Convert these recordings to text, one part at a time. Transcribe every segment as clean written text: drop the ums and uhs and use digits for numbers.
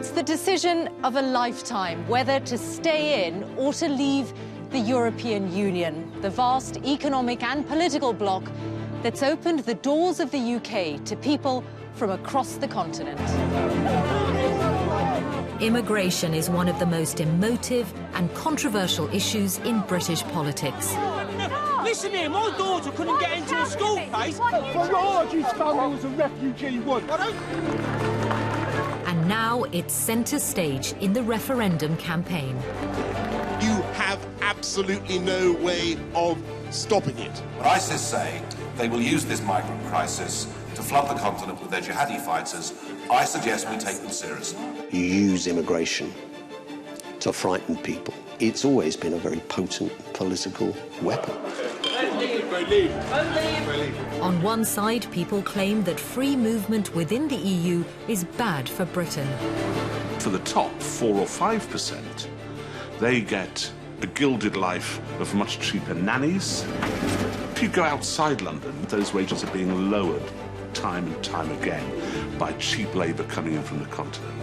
It's the decision of a lifetime whether to stay in or to leave the European Union, the vast economic and political bloc that's opened the doors of the UK to people from across the continent. Immigration is one of the most emotive and controversial issues in British politics. Listen here, my daughter couldn't get into a school place. Farage's family was a refugee once. And now it's centre stage in the referendum campaign. You have absolutely no way of stopping it. But ISIS say they will use this migrant crisis to flood the continent with their jihadi fighters. I suggest we take them seriously. You use immigration to frighten people. It's always been a very potent political weapon. On one side, people claim that free movement within the EU is bad for Britain. For the top 4 or 5%, they get a gilded life of much cheaper nannies. If you go outside London, those wages are being lowered time and time again by cheap labour coming in from the continent.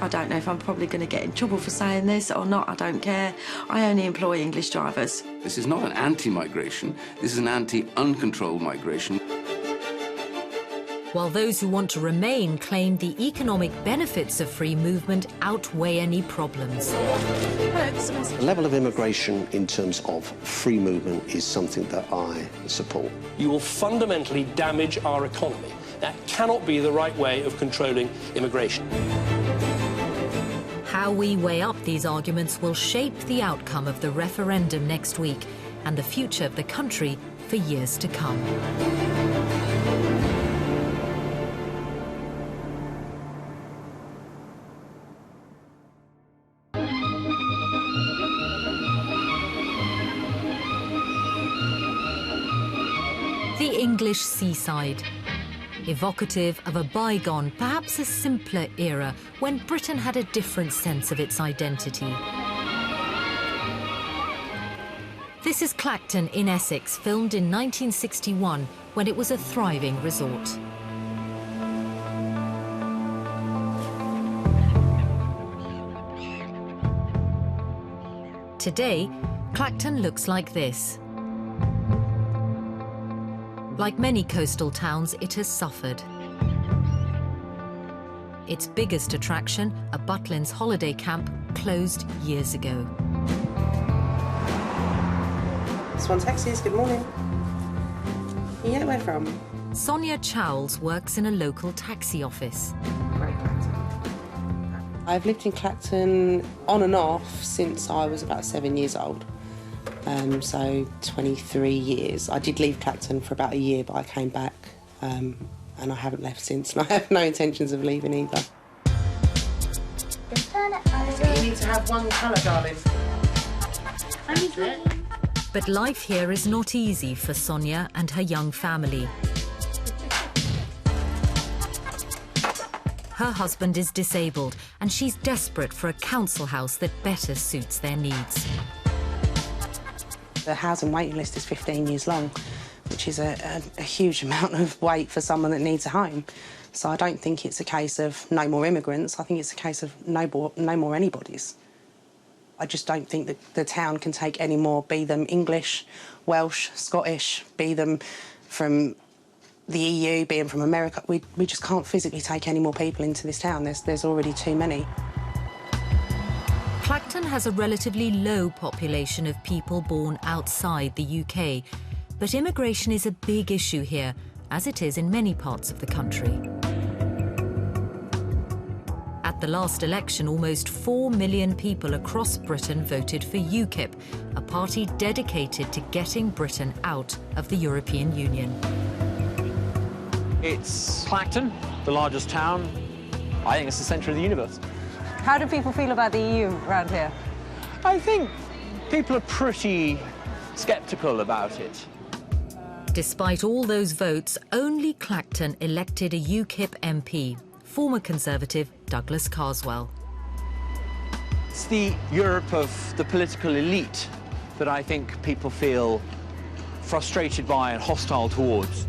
I don't know if I'm probably going to get in trouble for saying this or not, I don't care. I only employ English drivers. This is not an anti-migration, this is an anti-uncontrolled migration. While those who want to remain claim the economic benefits of free movement outweigh any problems. The level of immigration in terms of free movement is something that I support. You will fundamentally damage our economy. That cannot be the right way of controlling immigration. How we weigh up these arguments will shape the outcome of the referendum next week and the future of the country for years to come. The English seaside, evocative of a bygone, perhaps a simpler era when Britain had a different sense of its identity. This is Clacton in Essex, filmed in 1961 when it was a thriving resort. Today, Clacton looks like this. Like many coastal towns, it has suffered. Its biggest attraction, a Butlins holiday camp, closed years ago. Swan Taxis, good morning. Yeah, where from? Sonia Chowles works in a local taxi office. I've lived in Clacton on and off since I was about 7 years old. So 23 years. I did leave Clacton for about a year, but I came back and I haven't left since, and I have no intentions of leaving either. So you need to have one colour, darling. But life here is not easy for Sonia and her young family. Her husband is disabled, and she's desperate for a council house that better suits their needs. The housing waiting list is 15 years long, which is a huge amount of wait for someone that needs a home. So I don't think it's a case of no more immigrants. I think it's a case of no more anybody's. I just don't think that the town can take any more, be them English, Welsh, Scottish, be them from the EU, be them from America. We just can't physically take any more people into this town. There's already too many. Clacton has a relatively low population of people born outside the UK, but immigration is a big issue here, as it is in many parts of the country. At the last election, almost 4 million people across Britain voted for UKIP, a party dedicated to getting Britain out of the European Union. It's Clacton, the largest town. I think it's the centre of the universe. How do people feel about the EU around here? I think people are pretty sceptical about it. Despite all those votes, only Clacton elected a UKIP MP, former Conservative Douglas Carswell. It's the Europe of the political elite that I think people feel frustrated by and hostile towards.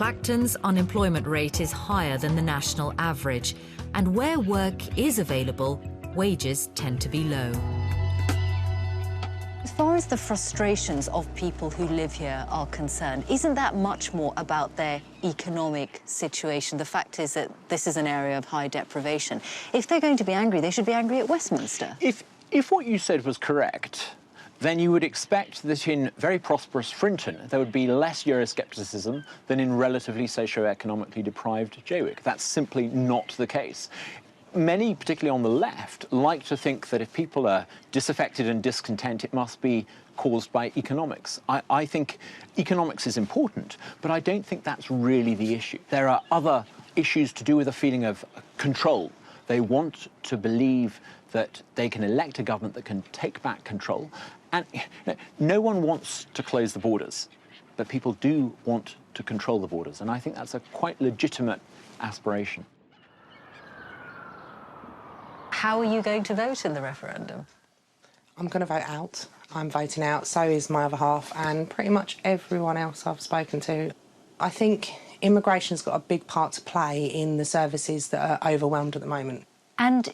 Clacton's unemployment rate is higher than the national average, and where work is available, wages tend to be low. As far as the frustrations of people who live here are concerned, isn't that much more about their economic situation? The fact is that this is an area of high deprivation. If they're going to be angry, they should be angry at Westminster. If what you said was correct, then you would expect that in very prosperous Frinton there would be less Euroscepticism than in relatively socio-economically deprived Jaywick. That's simply not the case. Many, particularly on the left, like to think that if people are disaffected and discontent, it must be caused by economics. I think economics is important, but I don't think that's really the issue. There are other issues to do with a feeling of control. They want to believe that they can elect a government that can take back control. And no one wants to close the borders, but people do want to control the borders. And I think that's a quite legitimate aspiration. How are you going to vote in the referendum? I'm going to vote out. I'm voting out, so is my other half, and pretty much everyone else I've spoken to. I think immigration's got a big part to play in the services that are overwhelmed at the moment. And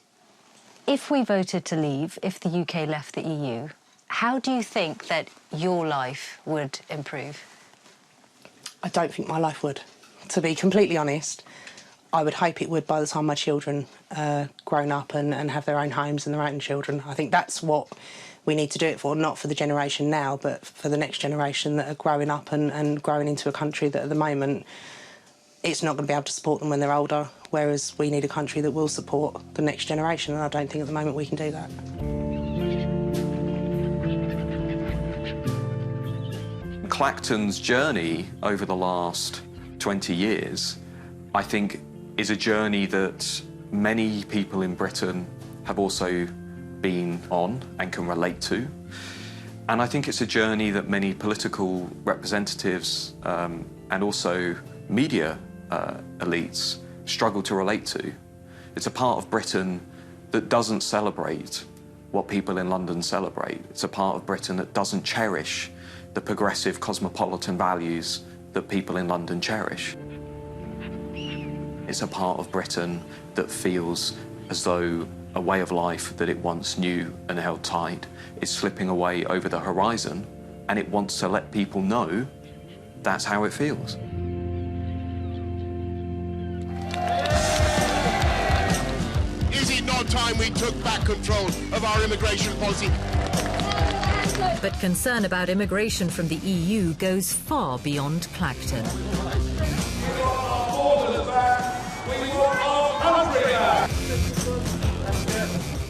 if we voted to leave, if the UK left the EU, how do you think that your life would improve? I don't think my life would, to be completely honest. I would hope it would by the time my children are grown up and have their own homes and their own children. I think that's what we need to do it for, not for the generation now, but for the next generation that are growing up and growing into a country that at the moment it's not going to be able to support them when they're older, whereas we need a country that will support the next generation, and I don't think at the moment we can do that. Clacton's journey over the last 20 years, I think, is a journey that many people in Britain have also been on and can relate to. And I think it's a journey that many political representatives and also media elites struggle to relate to. It's a part of Britain that doesn't celebrate what people in London celebrate. It's a part of Britain that doesn't cherish the progressive cosmopolitan values that people in London cherish. It's a part of Britain that feels as though a way of life that it once knew and held tight is slipping away over the horizon, and it wants to let people know that's how it feels. Is it not time we took back control of our immigration policy? But concern about immigration from the EU goes far beyond Clacton.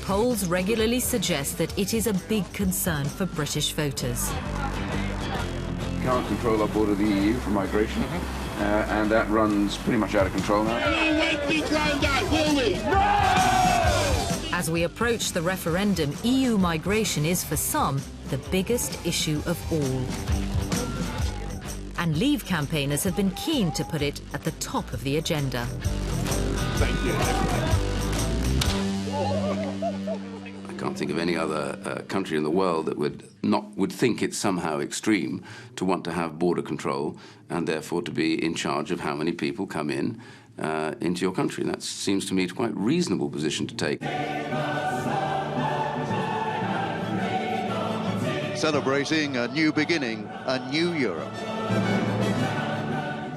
Polls regularly suggest that it is a big concern for British voters. Can't control our border of the EU for migration, and that runs pretty much out of control now. We won't be drowned out, will we? No! As we approach the referendum, EU migration is, for some, the biggest issue of all. And Leave campaigners have been keen to put it at the top of the agenda. Thank you. I can't think of any other country in the world that would think it's somehow extreme to want to have border control and therefore to be in charge of how many people come in into your country. That seems to me a quite reasonable position to take. Celebrating a new beginning, a new Europe.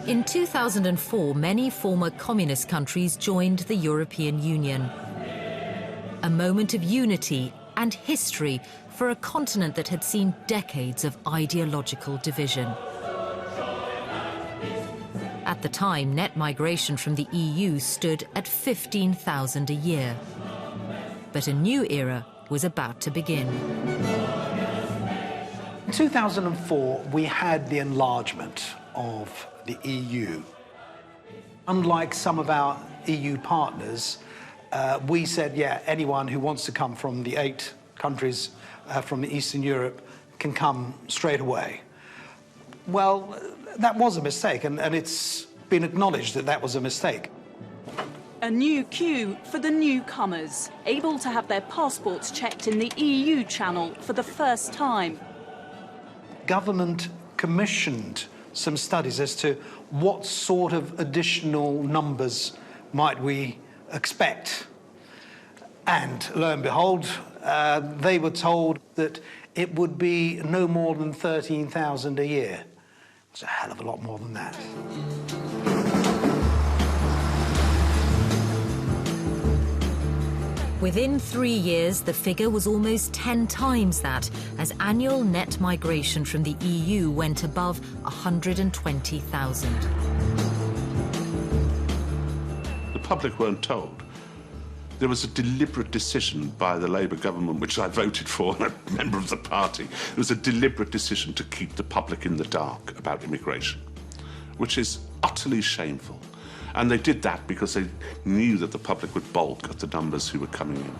In 2004, many former communist countries joined the European Union. A moment of unity and history for a continent that had seen decades of ideological division. At the time, net migration from the EU stood at 15,000 a year. But a new era was about to begin. In 2004, we had the enlargement of the EU. Unlike some of our EU partners, we said, yeah, anyone who wants to come from the 8 countries from Eastern Europe can come straight away. Well, that was a mistake, and it's been acknowledged that that was a mistake. A new queue for the newcomers, able to have their passports checked in the EU channel for the first time. Government commissioned some studies as to what sort of additional numbers might we expect. And lo and behold, they were told that it would be no more than 13,000 a year. It's a hell of a lot more than that. Within 3 years, the figure was almost 10 times that, as annual net migration from the EU went above 120,000. The public weren't told. There was a deliberate decision by the Labour government, which I voted for, and a member of the party. It was a deliberate decision to keep the public in the dark about immigration, which is utterly shameful. And they did that because they knew that the public would balk at the numbers who were coming in.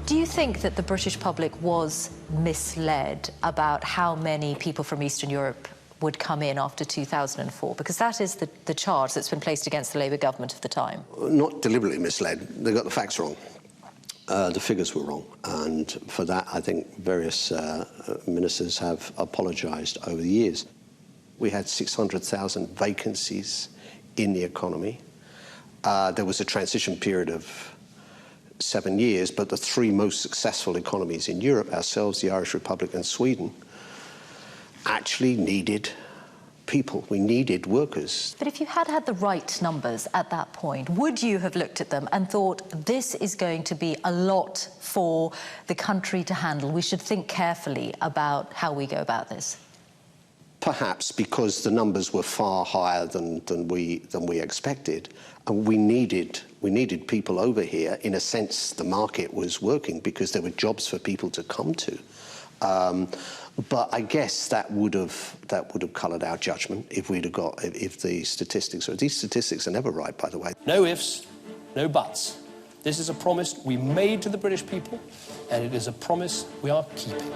Do you think that the British public was misled about how many people from Eastern Europe would come in after 2004? Because that is the charge that's been placed against the Labour government of the time. Not deliberately misled. They got the facts wrong. The figures were wrong. And for that, I think various ministers have apologised over the years. We had 600,000 vacancies in the economy. There was a transition period of 7 years, but the three most successful economies in Europe, ourselves, the Irish Republic and Sweden, actually needed people. We needed workers. But if you had had the right numbers at that point, would you have looked at them and thought, this is going to be a lot for the country to handle? We should think carefully about how we go about this. Perhaps because the numbers were far higher than we expected, and we needed people over here. In a sense, the market was working because there were jobs for people to come to. But I guess that would have coloured our judgment if the statistics. Or these statistics are never right, by the way. No ifs, no buts. This is a promise we made to the British people, and it is a promise we are keeping.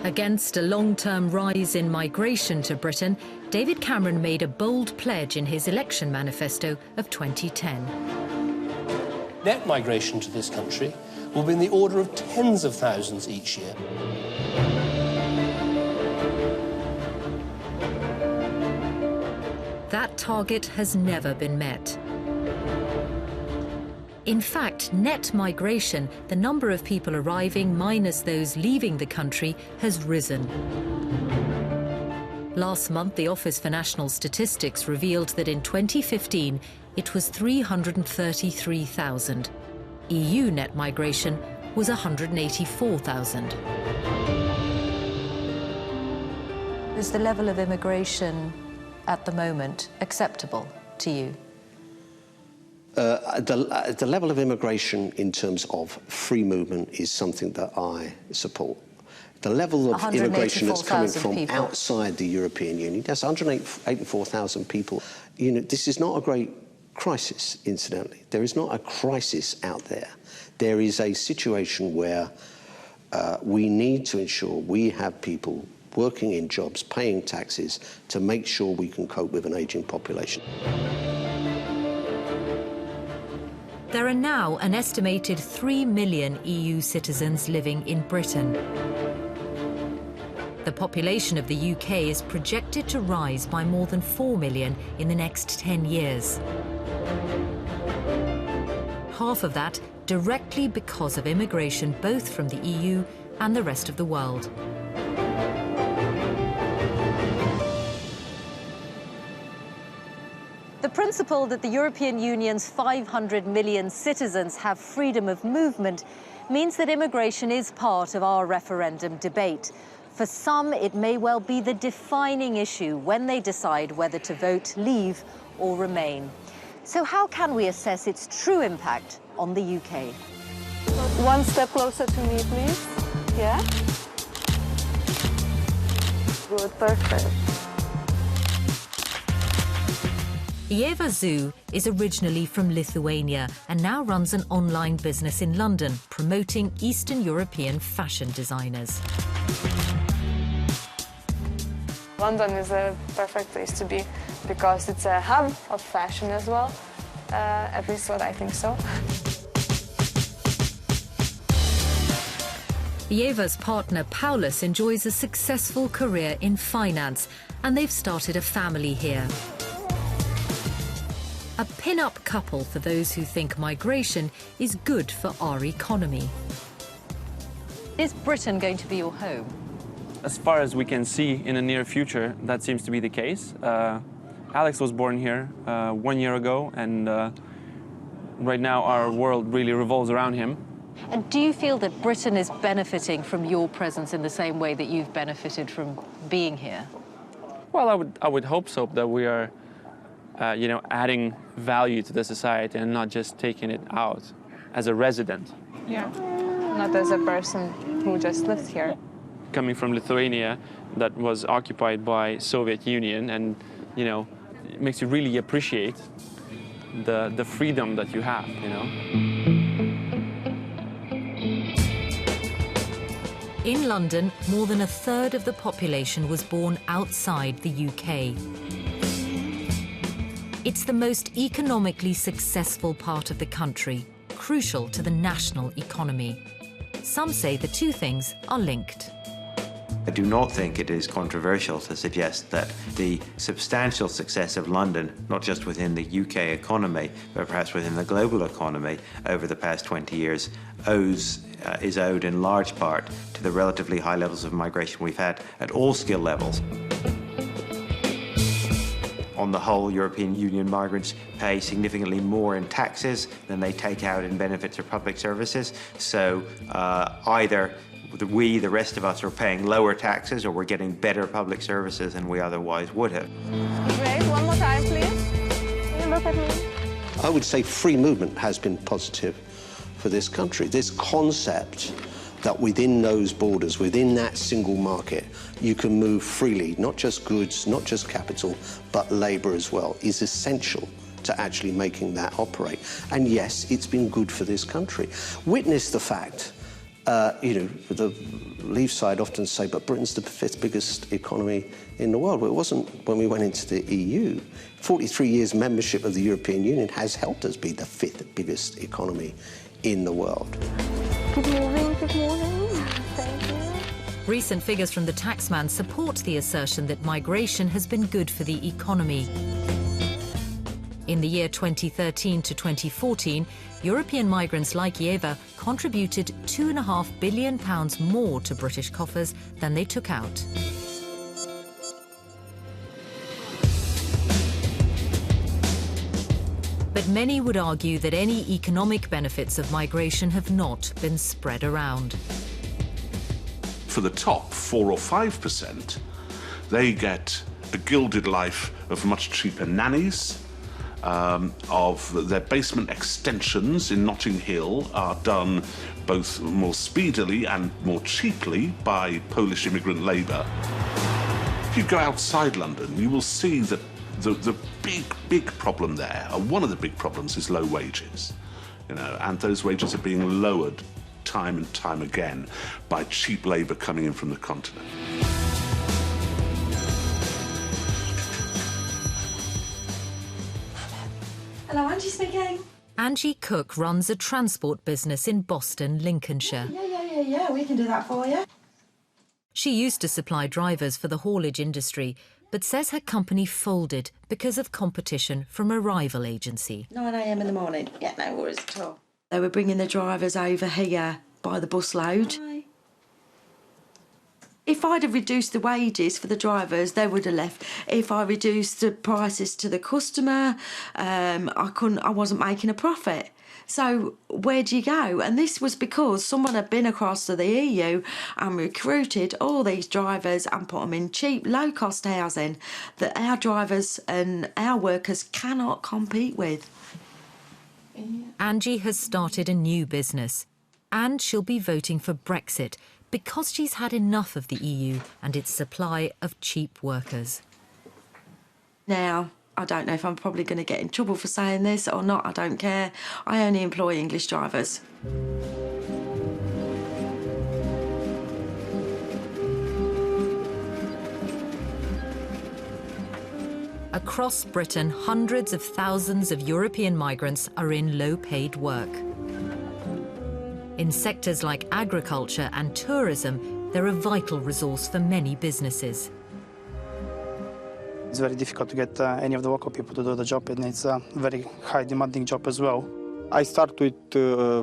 Against a long-term rise in migration to Britain, David Cameron made a bold pledge in his election manifesto of 2010. Net migration to this country will be in the order of tens of thousands each year. That target has never been met. In fact, net migration, the number of people arriving minus those leaving the country, has risen. Last month, the Office for National Statistics revealed that in 2015, it was 333,000. EU net migration was 184,000. Is the level of immigration at the moment acceptable to you? The level of immigration in terms of free movement is something that I support. The level of immigration that's coming from outside the European Union, that's 184,000 people. You know, this is not a great crisis, incidentally. There is not a crisis out there. There is a situation where we need to ensure we have people working in jobs, paying taxes, to make sure we can cope with an ageing population. There are now an estimated 3 million EU citizens living in Britain. The population of the UK is projected to rise by more than 4 million in the next 10 years. Half of that directly because of immigration both from the EU and the rest of the world. The principle that the European Union's 500 million citizens have freedom of movement means that immigration is part of our referendum debate. For some, it may well be the defining issue when they decide whether to vote leave or remain. So how can we assess its true impact on the UK? One step closer to me, please. Yeah? Good, perfect. Ieva Zhu is originally from Lithuania and now runs an online business in London promoting Eastern European fashion designers. London is a perfect place to be because it's a hub of fashion as well, at least what I think so. Eva's partner Paulus enjoys a successful career in finance, and they've started a family here. A pin-up couple for those who think migration is good for our economy. Is Britain going to be your home? As far as we can see in the near future, that seems to be the case. Alex was born here 1 year ago, and right now our world really revolves around him. And do you feel that Britain is benefiting from your presence in the same way that you've benefited from being here? Well, I would hope so, that we are, adding value to the society and not just taking it out as a resident. Yeah, not as a person who just lives here. Coming from Lithuania, that was occupied by Soviet Union, and it makes you really appreciate the freedom that you have. In London, more than a third of the population was born outside the UK. It's the most economically successful part of the country, crucial to the national economy. Some say the two things are linked. I do not think it is controversial to suggest that the substantial success of London, not just within the UK economy, but perhaps within the global economy over the past 20 years, is owed in large part to the relatively high levels of migration we've had at all skill levels. On the whole, European Union migrants pay significantly more in taxes than they take out in benefits or public services. So either we, the rest of us, are paying lower taxes, or we're getting better public services than we otherwise would have. Great, one more time, please. Can you look at me? I would say free movement has been positive for this country. This concept that within those borders, within that single market, you can move freely, not just goods, not just capital, but labour as well, is essential to actually making that operate. And yes, it's been good for this country. Witness the fact, the Leave side often say, but Britain's the 5th biggest economy in the world. Well, it wasn't when we went into the EU. 43 years membership of the European Union has helped us be the 5th biggest economy in the world. Good morning, good morning. Thank you. Recent figures from the Taxman support the assertion that migration has been good for the economy. In the year 2013 to 2014, European migrants like Eva contributed £2.5 billion more to British coffers than they took out. But many would argue that any economic benefits of migration have not been spread around. For the top 4 or 5%, they get a gilded life of much cheaper nannies, of their basement extensions in Notting Hill are done both more speedily and more cheaply by Polish immigrant labour. If you go outside London, you will see that the big problem there, or one of the big problems, is low wages. And those wages are being lowered time and time again by cheap labour coming in from the continent. Hello, Angie speaking. Angie Cook runs a transport business in Boston, Lincolnshire. Yeah, we can do that for you. She used to supply drivers for the haulage industry, but says her company folded because of competition from a rival agency. 9 a.m. in the morning. Yeah, no worries at all. They were bringing the drivers over here by the busload. If I'd have reduced the wages for the drivers, they would have left. If I reduced the prices to the customer, I wasn't making a profit. So where do you go? And this was because someone had been across to the EU and recruited all these drivers and put them in cheap, low-cost housing that our drivers and our workers cannot compete with. Angie has started a new business, and she'll be voting for Brexit because she's had enough of the EU and its supply of cheap workers. Now, I don't know if I'm probably going to get in trouble for saying this or not, I don't care. I only employ English drivers. Across Britain, hundreds of thousands of European migrants are in low-paid work. In sectors like agriculture and tourism, they're a vital resource for many businesses. It's very difficult to get any of the local people to do the job, and it's a very high demanding job as well. I start with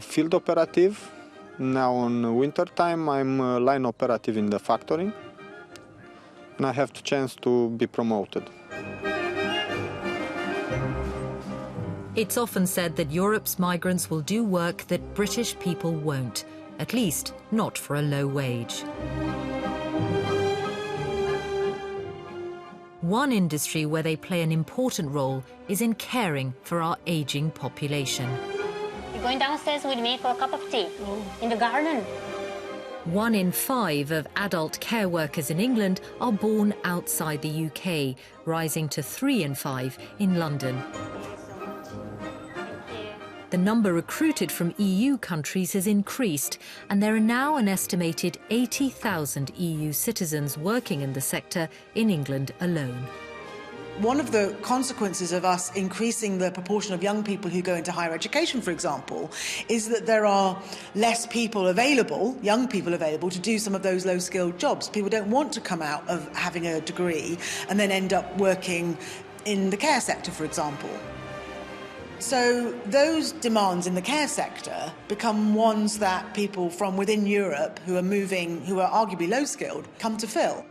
field operative. Now in winter time, I'm line operative in the factory, and I have the chance to be promoted. It's often said that Europe's migrants will do work that British people won't, at least not for a low wage. One industry where they play an important role is in caring for our ageing population. You're going downstairs with me for a cup of tea in the garden. 1 in 5 of adult care workers in England are born outside the UK, rising to 3 in 5 in London. The number recruited from EU countries has increased, and there are now an estimated 80,000 EU citizens working in the sector in England alone. One of the consequences of us increasing the proportion of young people who go into higher education, for example, is that there are less people available, young people available, to do some of those low-skilled jobs. People don't want to come out of having a degree and then end up working in the care sector, for example. So those demands in the care sector become ones that people from within Europe who are moving, who are arguably low-skilled, come to fill.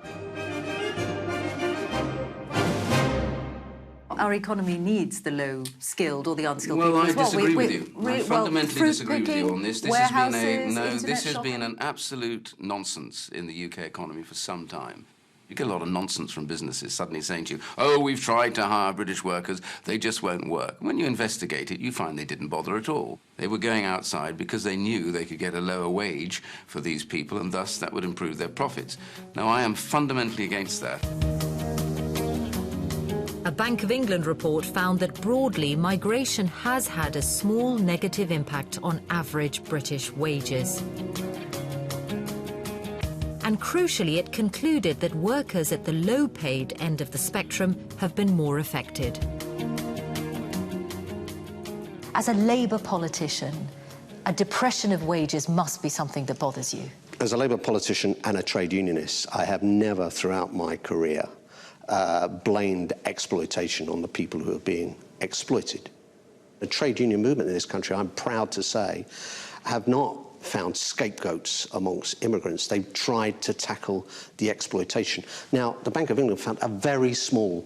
Our economy needs the low-skilled or the unskilled people as well. I disagree with you. I fundamentally disagree with you on this. This has been an absolute nonsense in the UK economy for some time. You get a lot of nonsense from businesses suddenly saying to you, oh, we've tried to hire British workers, they just won't work. When you investigate it, you find they didn't bother at all. They were going outside because they knew they could get a lower wage for these people, and thus that would improve their profits. Now, I am fundamentally against that. A Bank of England report found that broadly, migration has had a small negative impact on average British wages. And crucially, it concluded that workers at the low-paid end of the spectrum have been more affected. As a Labour politician, a depression of wages must be something that bothers you. As a Labour politician and a trade unionist, I have never throughout my career blamed exploitation on the people who are being exploited. The trade union movement in this country, I'm proud to say, have not found scapegoats amongst immigrants. They've tried to tackle the exploitation. Now, the Bank of England found a very small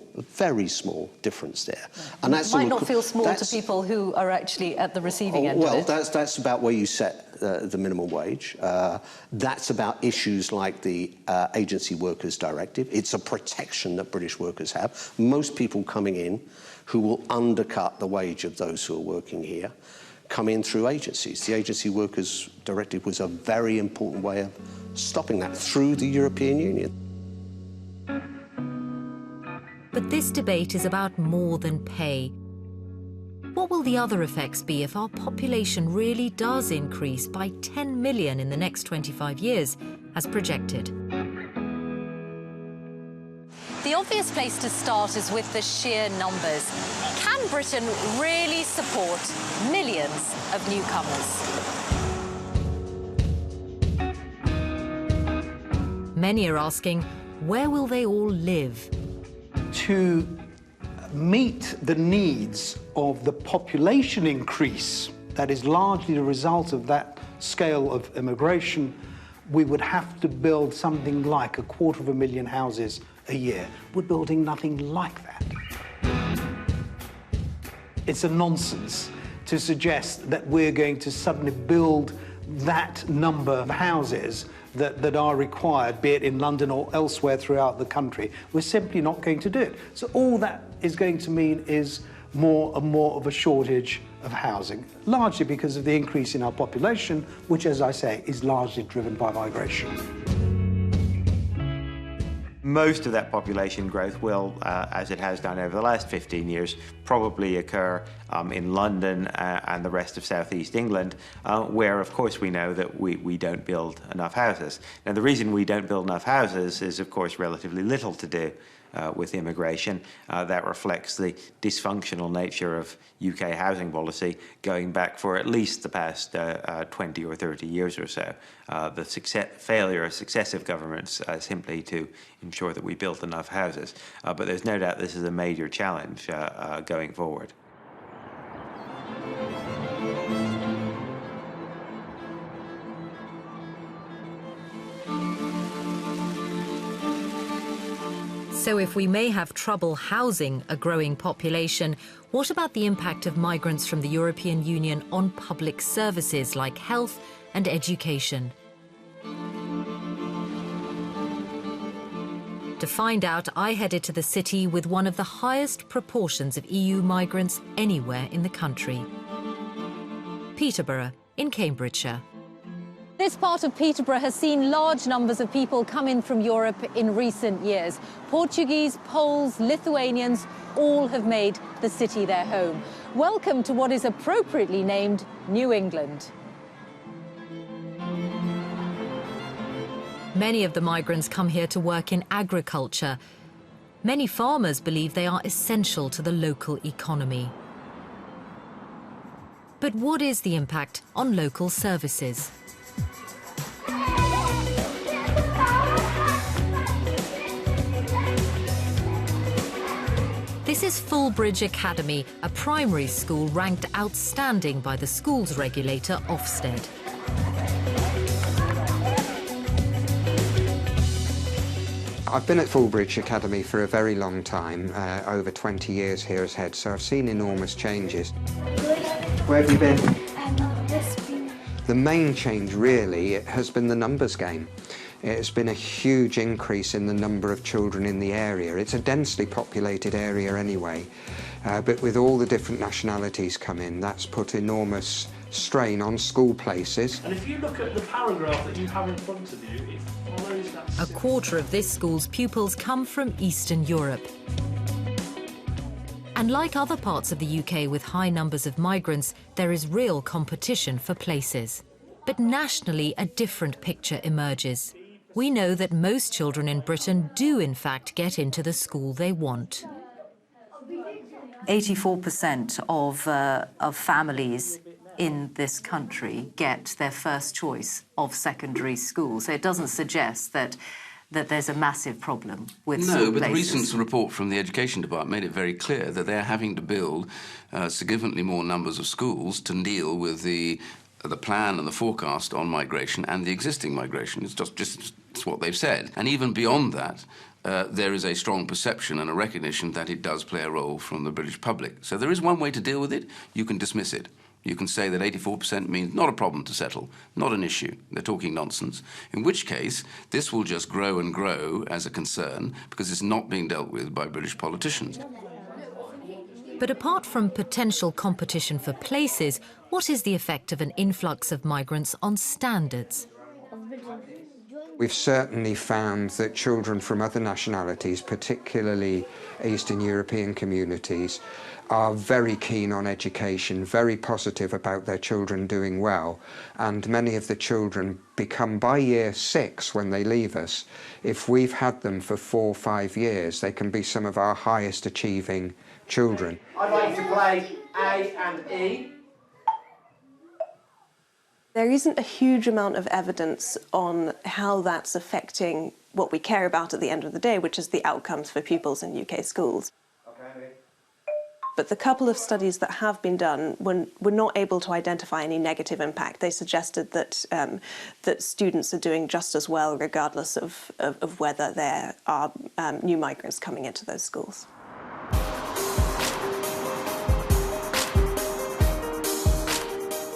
difference there. And that's might not feel small to people who are actually at the receiving end of it. Well, that's about where you set the minimum wage. That's about issues like the Agency Workers Directive. It's a protection that British workers have. Most people coming in who will undercut the wage of those who are working here come in through agencies. The Agency Workers Directive was a very important way of stopping that through the European Union. But this debate is about more than pay. What will the other effects be if our population really does increase by 10 million in the next 25 years, as projected? The obvious place to start is with the sheer numbers. Can Britain really support millions of newcomers? Many are asking, where will they all live? To meet the needs of the population increase that is largely the result of that scale of immigration, we would have to build something like 250,000 houses a year. We're building nothing like that. It's a nonsense to suggest that we're going to suddenly build that number of houses that are required, be it in London or elsewhere throughout the country. We're simply not going to do it. So all that is going to mean is more and more of a shortage of housing, largely because of the increase in our population, which, as I say, is largely driven by migration. Most of that population growth will, as it has done over the last 15 years, probably occur in London and the rest of southeast England, where, of course, we know that we don't build enough houses. Now, the reason we don't build enough houses is, of course, relatively little to do with immigration. That reflects the dysfunctional nature of UK housing policy going back for at least the past 20 or 30 years or so. The failure of successive governments simply to ensure that we built enough houses. But there's no doubt this is a major challenge going forward. So if we may have trouble housing a growing population, what about the impact of migrants from the European Union on public services like health and education? To find out, I headed to the city with one of the highest proportions of EU migrants anywhere in the country. Peterborough in Cambridgeshire. This part of Peterborough has seen large numbers of people come in from Europe in recent years. Portuguese, Poles, Lithuanians, all have made the city their home. Welcome to what is appropriately named New England. Many of the migrants come here to work in agriculture. Many farmers believe they are essential to the local economy. But what is the impact on local services? This is Fulbridge Academy, a primary school ranked outstanding by the schools regulator Ofsted. I've been at Fulbridge Academy for a very long time, over 20 years here as head, so I've seen enormous changes. Where have you been? The main change really has been the numbers game. It's been a huge increase in the number of children in the area. It's a densely populated area anyway, but with all the different nationalities come in, that's put enormous strain on school places. And if you look at the paragraph that you have in front of you, it follows that. A quarter of this school's pupils come from Eastern Europe. And like other parts of the UK with high numbers of migrants, there is real competition for places. But nationally, a different picture emerges. We know that most children in Britain do, in fact, get into the school they want. 84% of families in this country get their first choice of secondary school. So it doesn't suggest that there's a massive problem with school places. No, but the recent report from the Education Department made it very clear that they're having to build significantly more numbers of schools to deal with the plan and the forecast on migration and the existing migration. It's just what they've said. And even beyond that, there is a strong perception and a recognition that it does play a role from the British public. So there is one way to deal with it. You can dismiss it. You can say that 84% means not a problem to settle, not an issue. They're talking nonsense. In which case, this will just grow and grow as a concern because it's not being dealt with by British politicians. But apart from potential competition for places, what is the effect of an influx of migrants on standards? We've certainly found that children from other nationalities, particularly Eastern European communities, are very keen on education, very positive about their children doing well, and many of the children become, by year 6 when they leave us, if we've had them for 4 or 5 years, they can be some of our highest achieving children. I'd like to play A and E. There isn't a huge amount of evidence on how that's affecting what we care about at the end of the day, which is the outcomes for pupils in UK schools. Okay. But the couple of studies that have been done were not able to identify any negative impact. They suggested that that students are doing just as well regardless of whether there are new migrants coming into those schools.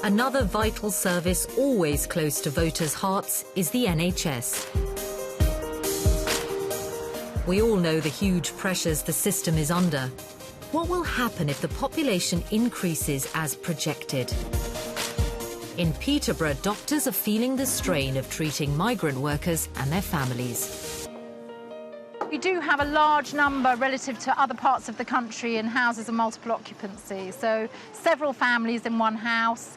Another vital service always close to voters' hearts is the NHS. We all know the huge pressures the system is under. What will happen if the population increases as projected? In Peterborough, doctors are feeling the strain of treating migrant workers and their families. We do have a large number relative to other parts of the country in houses of multiple occupancy. So several families in one house,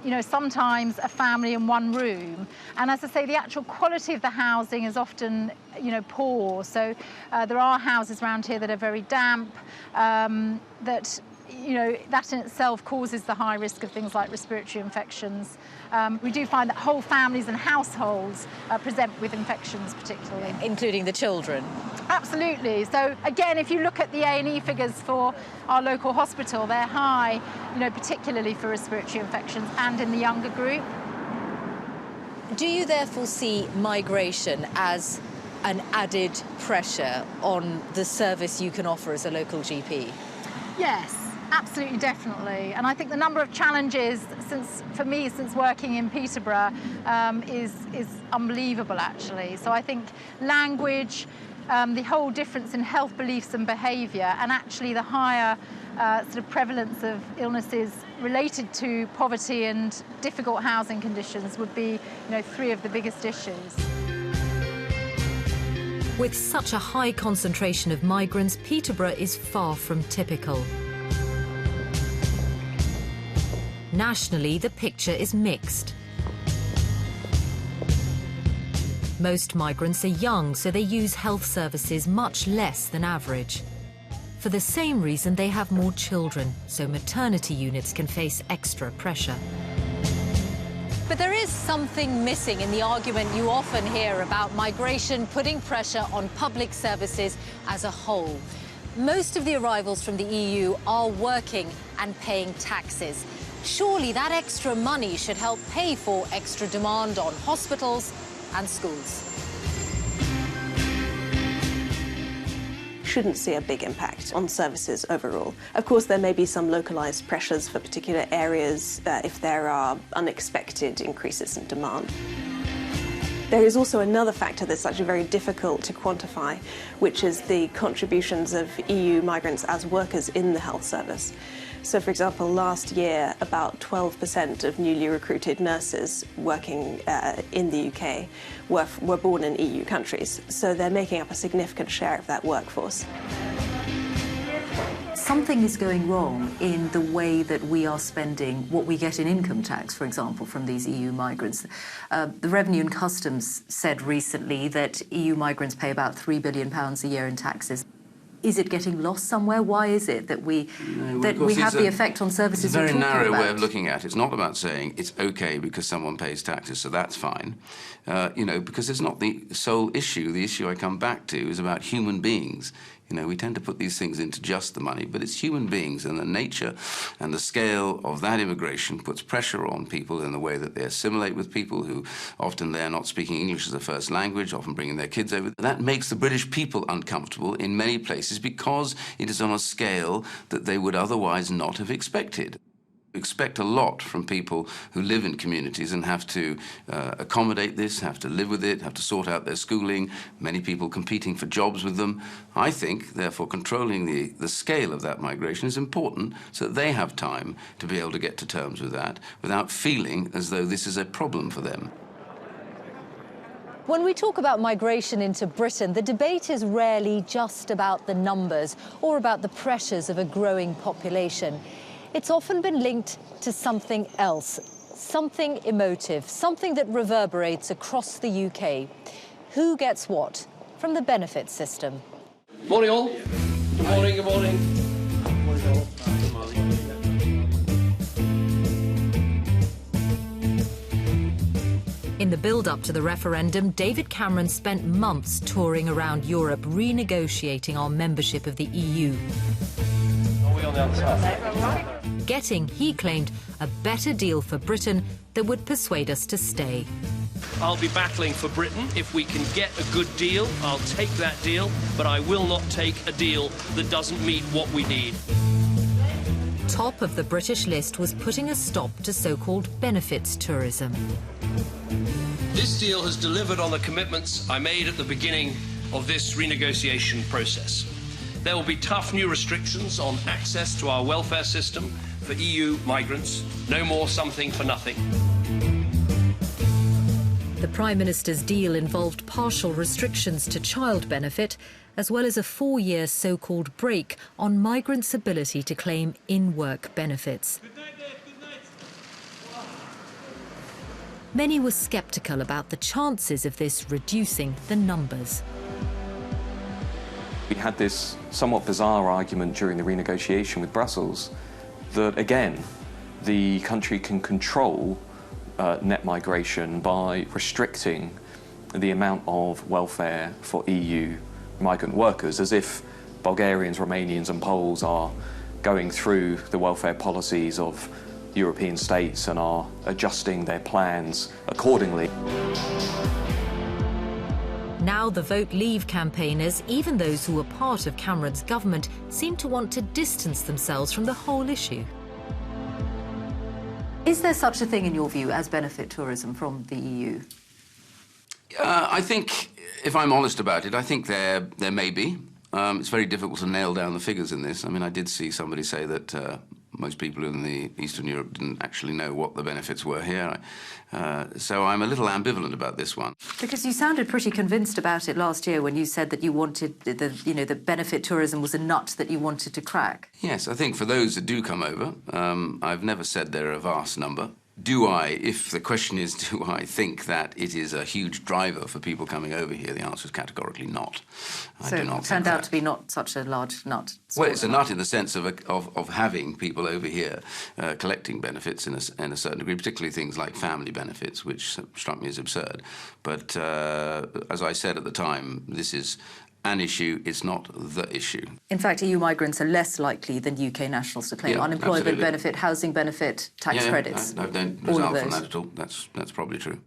you know, sometimes a family in one room. And as I say, the actual quality of the housing is often, you know, poor. So there are houses around here that are very damp, that, you know, that in itself causes the high risk of things like respiratory infections. We do find that whole families and households present with infections particularly. Including the children? Absolutely. So again, if you look at the A&E figures for our local hospital, they're high, you know, particularly for respiratory infections and in the younger group. Do you therefore see migration as an added pressure on the service you can offer as a local GP? Yes. Absolutely, definitely. And I think the number of challenges, for me, since working in Peterborough, is unbelievable, actually. So I think language, the whole difference in health beliefs and behaviour, and actually the higher sort of prevalence of illnesses related to poverty and difficult housing conditions would be, you know, three of the biggest issues. With such a high concentration of migrants, Peterborough is far from typical. Nationally, the picture is mixed. Most migrants are young, so they use health services much less than average. For the same reason, they have more children, so maternity units can face extra pressure. But there is something missing in the argument you often hear about migration putting pressure on public services as a whole. Most of the arrivals from the EU are working and paying taxes. Surely that extra money should help pay for extra demand on hospitals and schools. Shouldn't see a big impact on services overall. Of course, there may be some localised pressures for particular areas if there are unexpected increases in demand. There is also another factor that's actually very difficult to quantify, which is the contributions of EU migrants as workers in the health service. So, for example, last year, about 12% of newly recruited nurses working in the UK were born in EU countries. So they're making up a significant share of that workforce. Something is going wrong in the way that we are spending what we get in income tax, for example, from these EU migrants. The Revenue and Customs said recently that EU migrants pay about £3 billion a year in taxes. Is it getting lost somewhere? Why is it that we have the effect on services? It's a very narrow way of looking at it. It's not about saying it's okay because someone pays taxes, so that's fine. You know, because it's not the sole issue. The issue I come back to is about human beings. You know, we tend to put these things into just the money, but it's human beings, and the nature and the scale of that immigration puts pressure on people in the way that they assimilate with people who often they're not speaking English as a first language, often bringing their kids over. That makes the British people uncomfortable in many places because it is on a scale that they would otherwise not have expected. Expect a lot from people who live in communities and have to accommodate this, have to live with it, have to sort out their schooling, many people competing for jobs with them. I think, therefore, controlling the scale of that migration is important so that they have time to be able to get to terms with that without feeling as though this is a problem for them. When we talk about migration into Britain, the debate is rarely just about the numbers or about the pressures of a growing population. It's often been linked to something else, something emotive, something that reverberates across the UK. Who gets what from the benefits system? Morning all. Good morning, good morning. Good morning. In the build-up to the referendum, David Cameron spent months touring around Europe renegotiating our membership of the EU. Are we on the other side? Getting, he claimed, a better deal for Britain that would persuade us to stay. I'll be battling for Britain. If we can get a good deal, I'll take that deal, but I will not take a deal that doesn't meet what we need. Top of the British list was putting a stop to so-called benefits tourism. This deal has delivered on the commitments I made at the beginning of this renegotiation process. There will be tough new restrictions on access to our welfare system for EU migrants. No more something for nothing. The Prime Minister's deal involved partial restrictions to child benefit, as well as a 4-year so-called break on migrants' ability to claim in-work benefits. Many were sceptical about the chances of this reducing the numbers. We had this somewhat bizarre argument during the renegotiation with Brussels that, again, the country can control net migration by restricting the amount of welfare for EU migrant workers, as if Bulgarians, Romanians and Poles are going through the welfare policies of European states and are adjusting their plans accordingly. Now the Vote Leave campaigners, even those who were part of Cameron's government, seem to want to distance themselves from the whole issue. Is there such a thing, in your view, as benefit tourism from the EU? I think, if I'm honest about it, I think there may be. It's very difficult to nail down the figures in this. I mean, I did see somebody say that most people in the Eastern Europe didn't actually know what the benefits were here. So I'm a little ambivalent about this one. Because you sounded pretty convinced about it last year when you said that you wanted the benefit tourism was a nut that you wanted to crack. Yes, I think for those that do come over, I've never said they're a vast number. Do I, if the question is, do I think that it is a huge driver for people coming over here, the answer is categorically not. I do not it turned out to be not such a large nut. Well, it's a nut in the sense of having people over here collecting benefits in a certain degree, particularly things like family benefits, which struck me as absurd. But as I said at the time, this is an issue, it's not the issue. In fact, EU migrants are less likely than UK nationals to claim unemployment absolutely. benefit, housing benefit, tax credits. I don't result from that at all. That's probably true.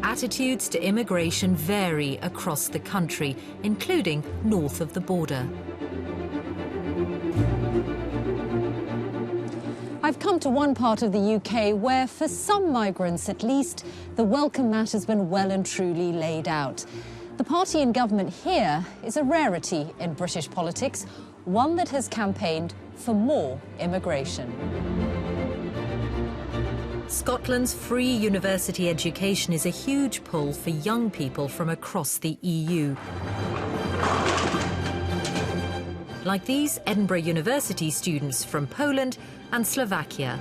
Attitudes to immigration vary across the country, including north of the border. I've come to one part of the UK where, for some migrants at least, the welcome mat has been well and truly laid out. The party in government here is a rarity in British politics, one that has campaigned for more immigration. Scotland's free university education is a huge pull for young people from across the EU. Like these Edinburgh University students from Poland and Slovakia.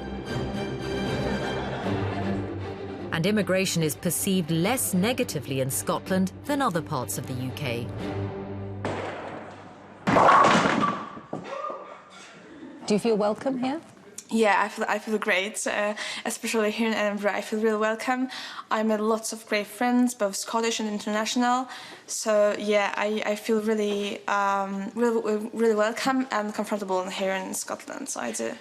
And immigration is perceived less negatively in Scotland than other parts of the UK. Do you feel welcome here? Yeah, I feel great, especially here in Edinburgh. I feel really welcome. I met lots of great friends, both Scottish and international. So yeah, I feel really welcome and comfortable here in Scotland. So I do.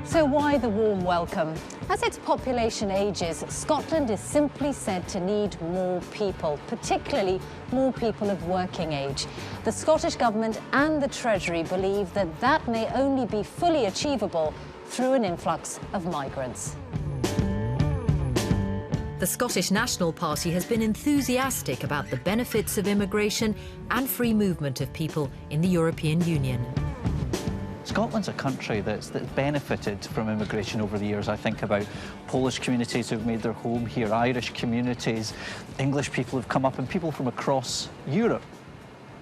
So why the warm welcome? As its population ages, Scotland is simply said to need more people, particularly more people of working age. The Scottish Government and the Treasury believe that that may only be fully achievable through an influx of migrants. The Scottish National Party has been enthusiastic about the benefits of immigration and free movement of people in the European Union. Scotland's a country that's benefited from immigration over the years. I think about Polish communities who've made their home here, Irish communities, English people who've come up, and people from across Europe.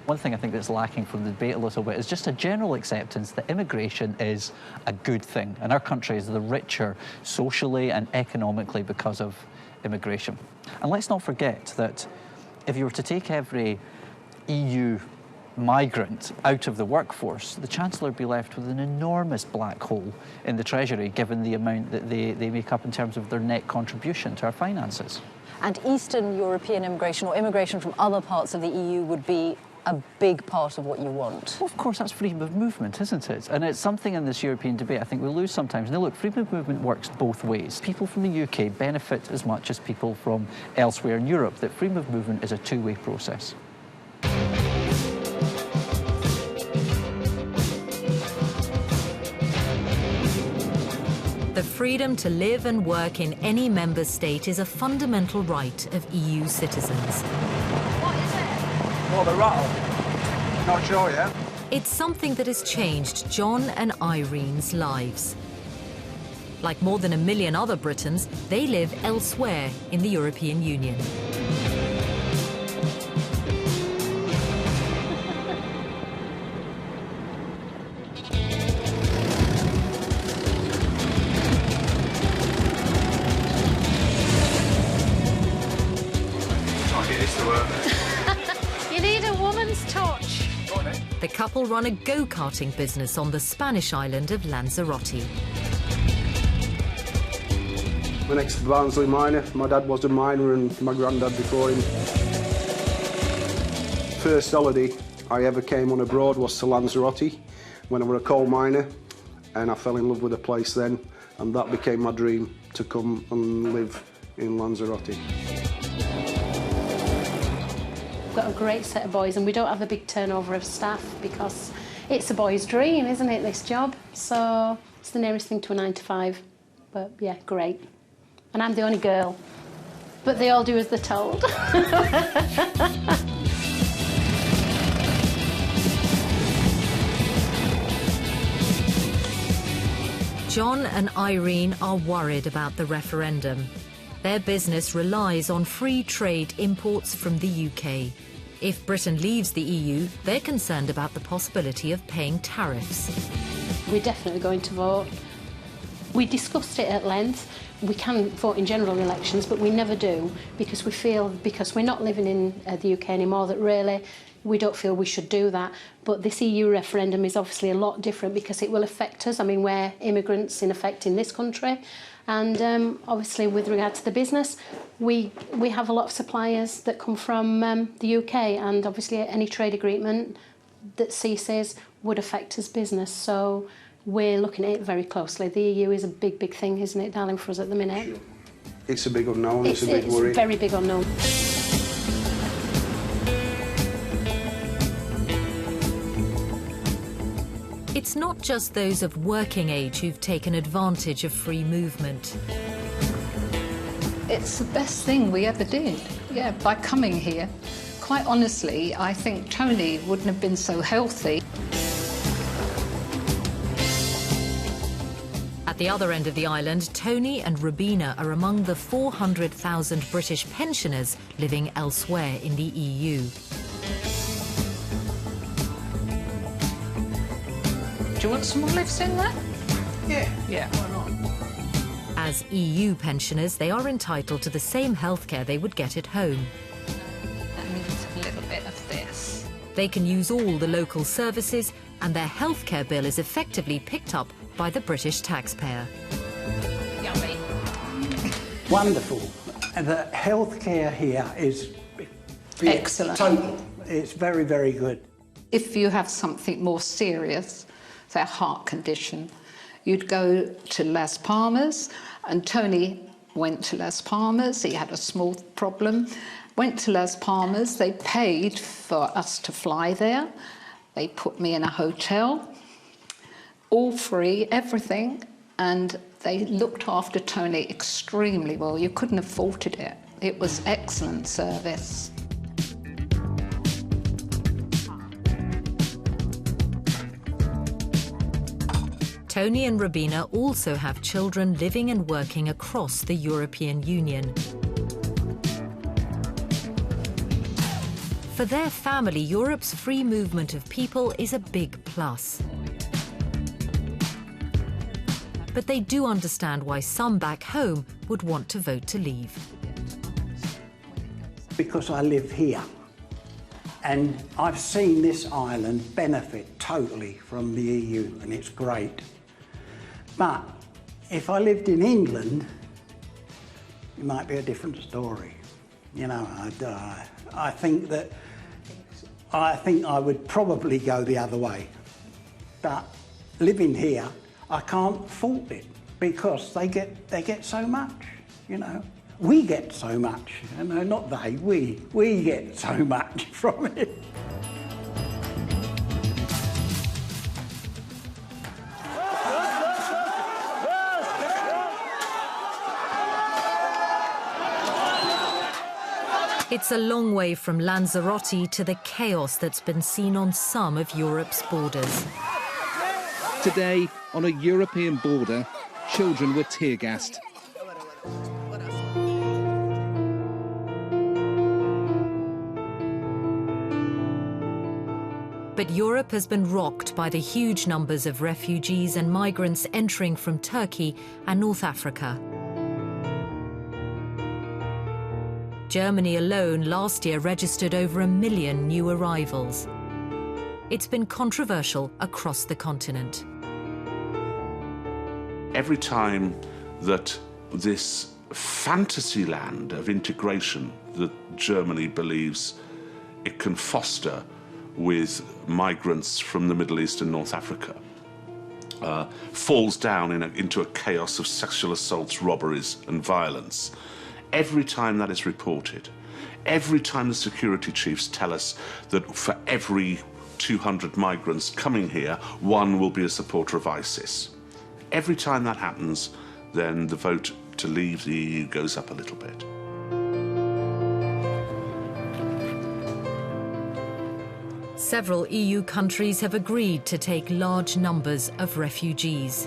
One thing I think that's lacking from the debate a little bit is just a general acceptance that immigration is a good thing, and our country is the richer socially and economically because of immigration. And let's not forget that if you were to take every EU migrant out of the workforce, the Chancellor would be left with an enormous black hole in the Treasury, given the amount that they make up in terms of their net contribution to our finances. And Eastern European immigration, or immigration from other parts of the EU, would be a big part of what you want. Well, of course, that's freedom of movement, isn't it? And it's something in this European debate I think we lose sometimes. Now, look, freedom of movement works both ways. People from the UK benefit as much as people from elsewhere in Europe. That freedom of movement is a two-way process. The freedom to live and work in any member state is a fundamental right of EU citizens. What, the rattle? Not sure yet. It's something that has changed John and Irene's lives. Like more than 1 million other Britons, they live elsewhere in the European Union. You need a woman's touch. The couple run a go-karting business on the Spanish island of Lanzarote. My next Barnsley miner. My dad was a miner and my granddad before him. First holiday I ever came on abroad was to Lanzarote when I was a coal miner, and I fell in love with the place then, and that became my dream, to come and live in Lanzarote. We've got a great set of boys, and we don't have a big turnover of staff because it's a boy's dream, isn't it, this job? So it's the nearest thing to a 9 to 5, but yeah, great. And I'm the only girl, but they all do as they're told. John and Irene are worried about the referendum. Their business relies on free trade imports from the UK. If Britain leaves the EU, they're concerned about the possibility of paying tariffs. We're definitely going to vote. We discussed it at length. We can vote in general elections, but we never do because we feel, because we're not living in the UK anymore, that really we don't feel we should do that. But this EU referendum is obviously a lot different because it will affect us. I mean, we're immigrants in effect in this country. And obviously with regard to the business, we have a lot of suppliers that come from the UK, and obviously any trade agreement that ceases would affect us business. So we're looking at it very closely. The EU is a big, big thing, isn't it, darling, for us at the minute? Sure. It's a big unknown, it's a big worry. It's a very big unknown. It's not just those of working age who've taken advantage of free movement. It's the best thing we ever did, yeah, by coming here. Quite honestly, I think Tony wouldn't have been so healthy. At the other end of the island, Tony and Rubina are among the 400,000 British pensioners living elsewhere in the EU. Do you want some olives in there? Yeah. Yeah. As EU pensioners, they are entitled to the same healthcare they would get at home. And a little bit of this. They can use all the local services, and their healthcare bill is effectively picked up by the British taxpayer. Yummy. Wonderful. And the healthcare here is excellent. Total. It's very, very good. If you have something more serious, say a heart condition, you'd go to Las Palmas, and Tony went to Las Palmas. He had a small problem, went to Las Palmas. They paid for us to fly there. They put me in a hotel, all free, everything, and they looked after Tony extremely well. You couldn't have faulted it. It was excellent service. Tony and Rubina also have children living and working across the European Union. For their family, Europe's free movement of people is a big plus. But they do understand why some back home would want to vote to leave. Because I live here, and I've seen this island benefit totally from the EU, and it's great. But if I lived in England, it might be a different story. You know, I think I would probably go the other way. But living here, I can't fault it because they get so much, you know. We get so much, you know, not they, we get so much from it. It's a long way from Lanzarote to the chaos that's been seen on some of Europe's borders. Today, on a European border, children were tear-gassed. But Europe has been rocked by the huge numbers of refugees and migrants entering from Turkey and North Africa. Germany alone last year registered over 1 million new arrivals. It's been controversial across the continent. Every time that this fantasy land of integration that Germany believes it can foster with migrants from the Middle East and North Africa falls down into a chaos of sexual assaults, robberies and violence. Every time that is reported, every time the security chiefs tell us that for every 200 migrants coming here, 1 will be a supporter of ISIS. Every time that happens, then the vote to leave the EU goes up a little bit. Several EU countries have agreed to take large numbers of refugees.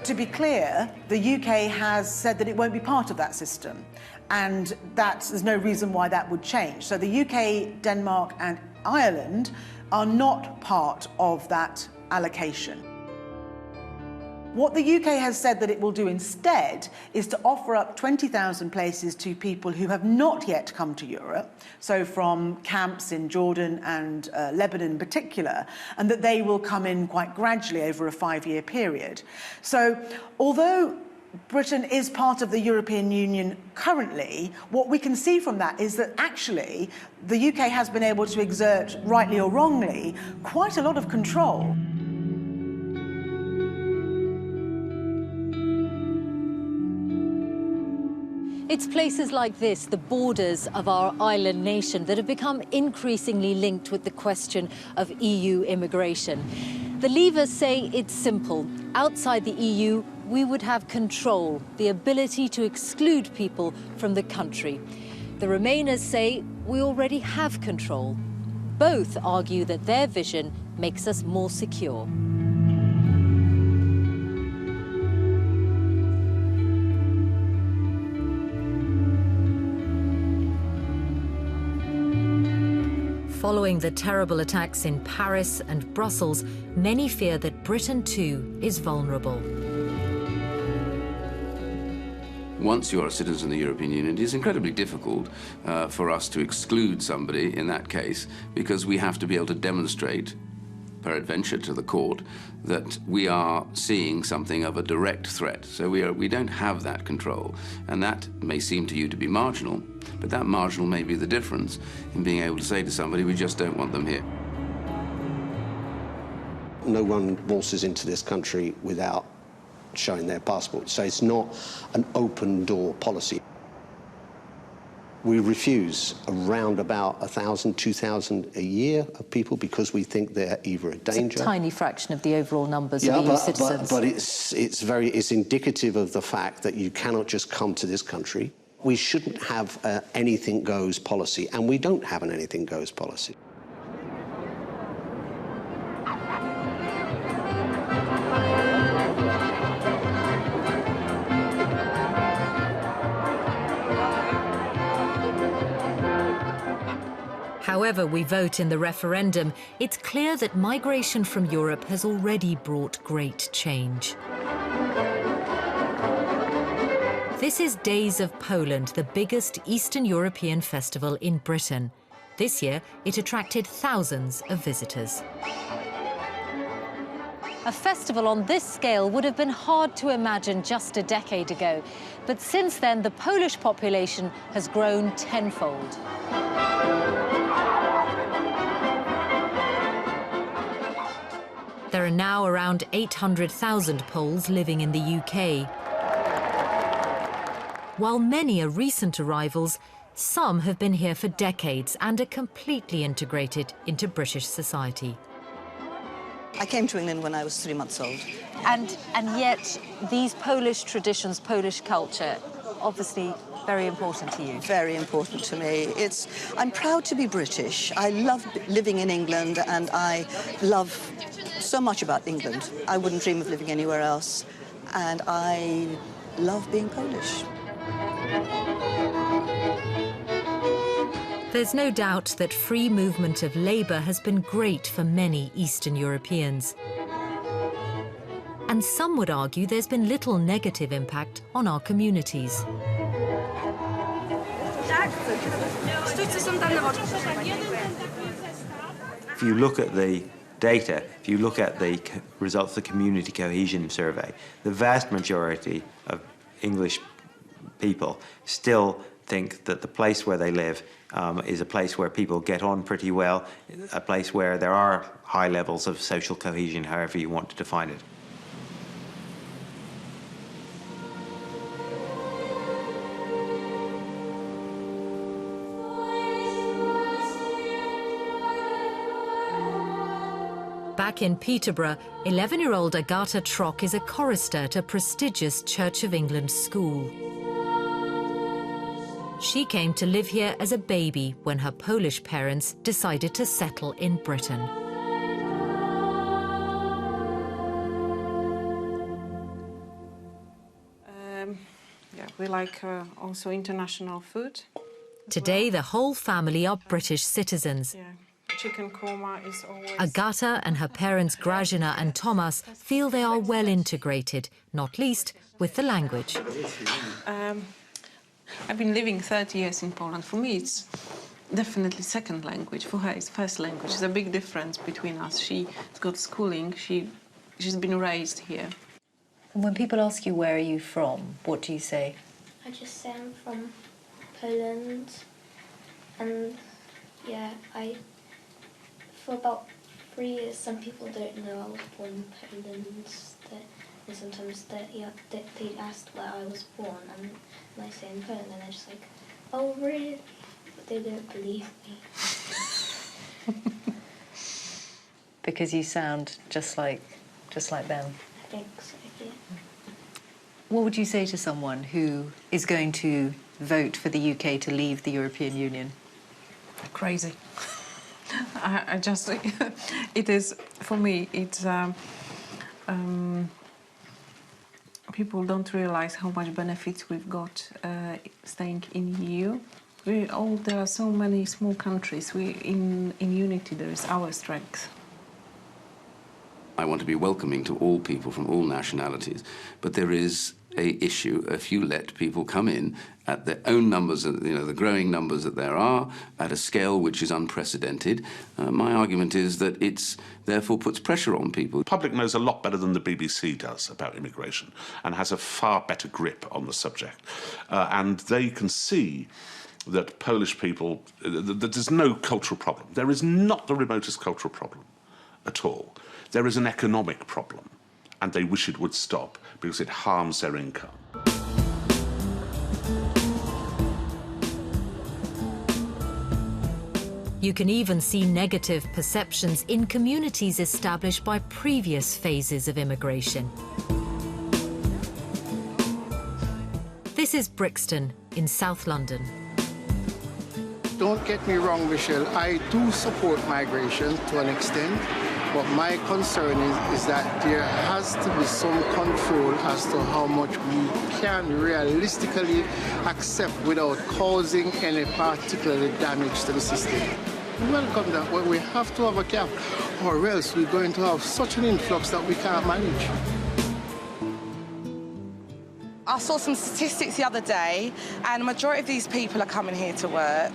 To be clear, the UK has said that it won't be part of that system, and there's no reason why that would change. So the UK, Denmark and Ireland are not part of that allocation. What the UK has said that it will do instead is to offer up 20,000 places to people who have not yet come to Europe, so from camps in Jordan and Lebanon in particular, and that they will come in quite gradually over a 5-year period. So although Britain is part of the European Union currently, what we can see from that is that actually the UK has been able to exert, rightly or wrongly, quite a lot of control. It's places like this, the borders of our island nation, that have become increasingly linked with the question of EU immigration. The Leavers say it's simple. Outside the EU, we would have control, the ability to exclude people from the country. The Remainers say we already have control. Both argue that their vision makes us more secure. Following the terrible attacks in Paris and Brussels, many fear that Britain too is vulnerable. Once you're a citizen of the European Union, it is incredibly difficult for us to exclude somebody in that case, because we have to be able to demonstrate, peradventure to the court, that we are seeing something of a direct threat. So we don't have that control. And that may seem to you to be marginal, but that marginal may be the difference in being able to say to somebody, we just don't want them here. No one waltzes into this country without showing their passport. So it's not an open door policy. We refuse around about 1,000, 2,000 a year of people because we think they're either a danger. It's a tiny fraction of the overall numbers of EU citizens. But it's indicative of the fact that you cannot just come to this country. We shouldn't have anything goes policy, and we don't have an anything goes policy. However we vote in the referendum, it's clear that migration from Europe has already brought great change. This is Days of Poland, the biggest Eastern European festival in Britain. This year, it attracted thousands of visitors. A festival on this scale would have been hard to imagine just a decade ago. But since then, the Polish population has grown tenfold. There are now around 800,000 Poles living in the UK. While many are recent arrivals, some have been here for decades and are completely integrated into British society. I came to England when I was 3 months old. And yet, these Polish traditions, Polish culture, obviously very important to you? Very important to me. I'm proud to be British. I love living in England, and I love so much about England. I wouldn't dream of living anywhere else. And I love being Polish. There's no doubt that free movement of labour has been great for many Eastern Europeans. And some would argue there's been little negative impact on our communities. If you look at the data, if you look at the results of the Community Cohesion Survey, the vast majority of English people still think that the place where they live is a place where people get on pretty well, a place where there are high levels of social cohesion, however you want to define it. Back in Peterborough, 11-year-old Agatha Trock is a chorister at a prestigious Church of England school. She came to live here as a baby when her Polish parents decided to settle in Britain. Yeah, we like also international food. Today, the whole family are British citizens. Yeah. Chicken korma is always... Agatha and her parents Grażyna and Tomas feel they are well integrated, not least with the language. I've been living 30 years in Poland. For me, it's definitely second language. For her, it's first language. There's a big difference between us. She's got schooling. She's been raised here. And when people ask you where are you from, what do you say? I just say I'm from Poland, and yeah, for about 3 years, some people don't know I was born in Poland, and sometimes they asked where I was born, and I say in Poland, and they're just like, oh really? But they don't believe me. Because you sound just like them. I think so, yeah. What would you say to someone who is going to vote for the UK to leave the European Union? Crazy. I just, it is, for me, it's, people don't realise how much benefits we've got staying in EU. There are so many small countries. In unity, there is our strength. I want to be welcoming to all people from all nationalities, but there is an issue if you let people come in at their own numbers, the growing numbers that there are, at a scale which is unprecedented. My argument is that it therefore puts pressure on people. The public knows a lot better than the BBC does about immigration and has a far better grip on the subject. And they can see that Polish people, that there's no cultural problem. There is not the remotest cultural problem at all. There is an economic problem, and they wish it would stop because it harms their income. You can even see negative perceptions in communities established by previous phases of immigration. This is Brixton in South London. Don't get me wrong, Michelle, I do support migration to an extent. But my concern is that there has to be some control as to how much we can realistically accept without causing any particular damage to the system. We welcome that, but we have to have a cap, or else we're going to have such an influx that we can't manage. I saw some statistics the other day, and the majority of these people are coming here to work.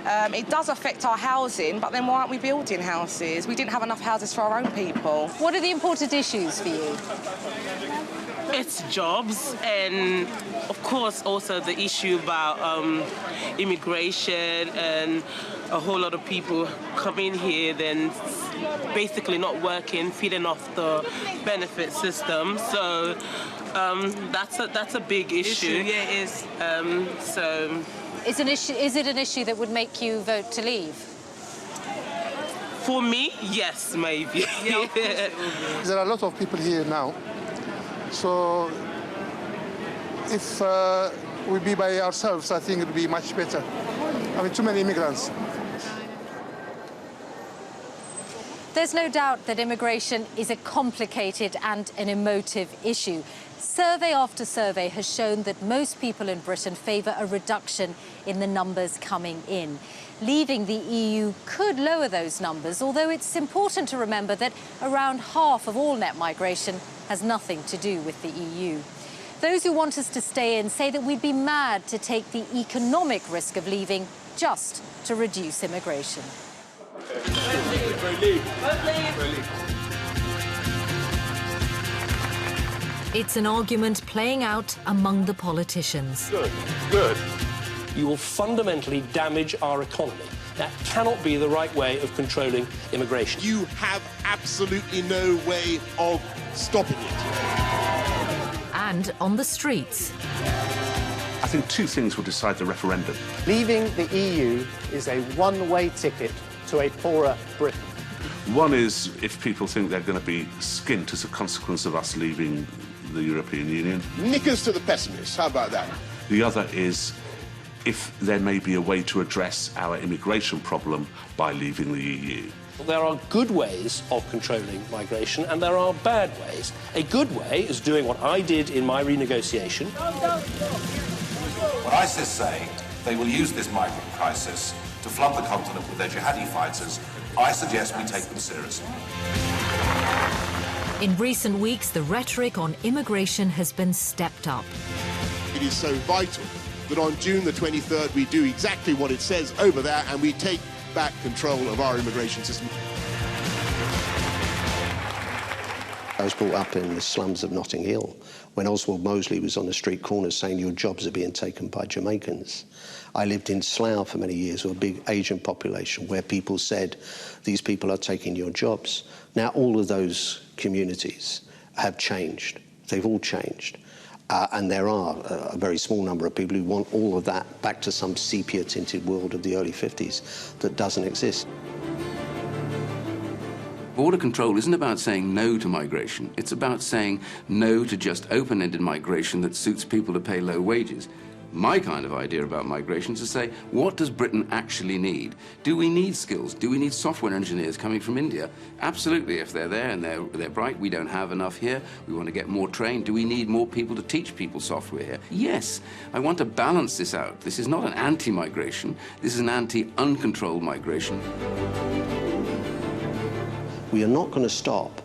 It does affect our housing, but then why aren't we building houses? We didn't have enough houses for our own people. What are the important issues for you? It's jobs, and of course also the issue about immigration, and a whole lot of people come in here then basically not working, feeding off the benefit system. So that's a big issue. Yeah, it is. Is it an issue that would make you vote to leave? For me, yes, maybe. Yeah. There are a lot of people here now. So if we be by ourselves, I think it would be much better. I mean, too many immigrants. There's no doubt that immigration is a complicated and an emotive issue. Survey after survey has shown that most people in Britain favour a reduction in the numbers coming in. Leaving the EU could lower those numbers, although it's important to remember that around half of all net migration has nothing to do with the EU. Those who want us to stay in say that we'd be mad to take the economic risk of leaving just to reduce immigration. It's an argument playing out among the politicians. Good. You will fundamentally damage our economy. That cannot be the right way of controlling immigration. You have absolutely no way of stopping it. And on the streets. I think two things will decide the referendum. Leaving the EU is a one-way ticket to a poorer Britain. One is if people think they're going to be skint as a consequence of us leaving the European Union. Knickers to the pessimists, how about that? The other is if there may be a way to address our immigration problem by leaving the EU. There are good ways of controlling migration and there are bad ways. A good way is doing what I did in my renegotiation. When ISIS say they will use this migrant crisis to flood the continent with their jihadi fighters, I suggest we take them seriously. In recent weeks, the rhetoric on immigration has been stepped up. It is so vital that on June the 23rd we do exactly what it says over there and we take back control of our immigration system. I was brought up in the slums of Notting Hill when Oswald Mosley was on the street corners saying your jobs are being taken by Jamaicans. I lived in Slough for many years with a big Asian population where people said these people are taking your jobs. Now all of those communities have changed. They've all changed. And there are a very small number of people who want all of that back to some sepia-tinted world of the early 50s that doesn't exist. Border control isn't about saying no to migration. It's about saying no to just open-ended migration that suits people to pay low wages. My kind of idea about migration is to say, what does Britain actually need? Do we need skills? Do we need software engineers coming from India? Absolutely, if they're there and they're bright. We don't have enough here. We want to get more trained. Do we need more people to teach people software here? Yes. I want to balance this out. This is not an anti-migration. This is an anti-uncontrolled migration. We are not going to stop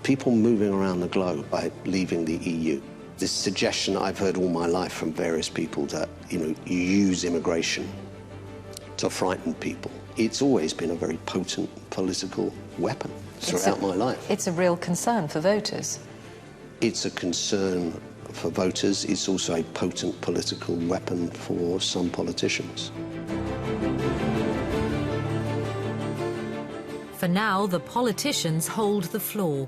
people moving around the globe by leaving the EU. This suggestion I've heard all my life from various people that, you use immigration to frighten people. It's always been a very potent political weapon throughout my life. It's a real concern for voters. It's a concern for voters. It's also a potent political weapon for some politicians. For now, the politicians hold the floor,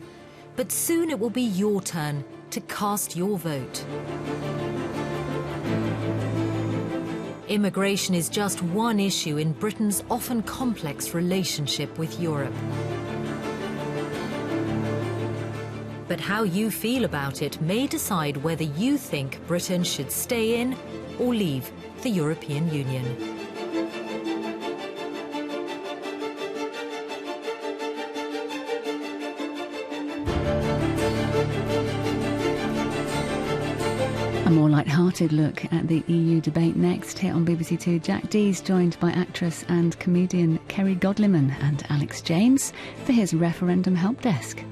but soon it will be your turn to cast your vote. Immigration is just one issue in Britain's often complex relationship with Europe. But how you feel about it may decide whether you think Britain should stay in or leave the European Union. A more light-hearted look at the EU debate next. Here on BBC Two, Jack Dee's joined by actress and comedian Kerry Godliman and Alex James for his Referendum Help Desk.